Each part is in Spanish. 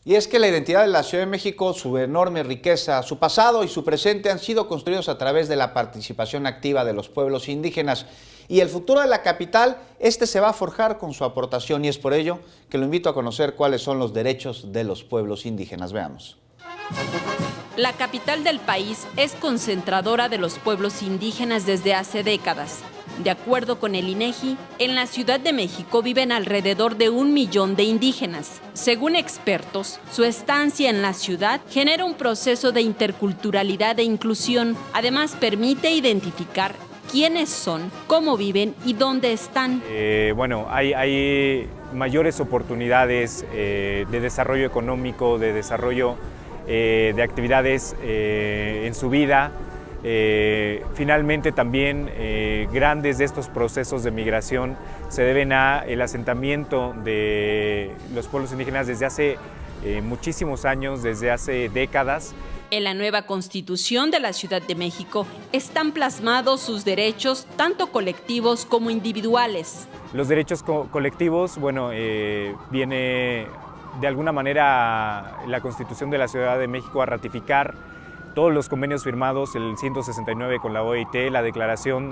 Y es que la identidad de la Ciudad de México, su enorme riqueza, su pasado y su presente han sido construidos a través de la participación activa de los pueblos indígenas. Y el futuro de la capital, se va a forjar con su aportación, y es por ello que lo invito a conocer cuáles son los derechos de los pueblos indígenas. Veamos. La capital del país es concentradora de los pueblos indígenas desde hace décadas. De acuerdo con el INEGI, en la Ciudad de México viven alrededor de 1 millón de indígenas. Según expertos, su estancia en la ciudad genera un proceso de interculturalidad e inclusión. Además, permite identificar quiénes son, cómo viven y dónde están. Hay mayores oportunidades de desarrollo económico, de desarrollo de actividades en su vida. Finalmente también grandes de estos procesos de migración se deben al asentamiento de los pueblos indígenas desde hace muchísimos años, desde hace décadas. En la nueva Constitución de la Ciudad de México están plasmados sus derechos, tanto colectivos como individuales. Los derechos colectivos, viene de alguna manera la Constitución de la Ciudad de México a ratificar todos los convenios firmados, el 169 con la OIT, la Declaración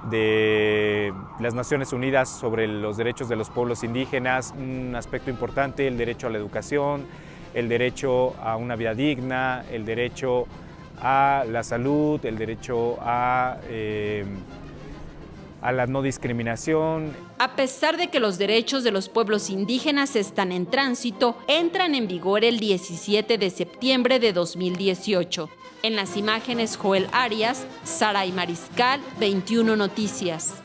de las Naciones Unidas sobre los derechos de los pueblos indígenas, un aspecto importante, el derecho a la educación, el derecho a una vida digna, el derecho a la salud, el derecho a la no discriminación. A pesar de que los derechos de los pueblos indígenas están en tránsito, entran en vigor el 17 de septiembre de 2018. En las imágenes, Joel Arias, Saray Mariscal, 21 Noticias.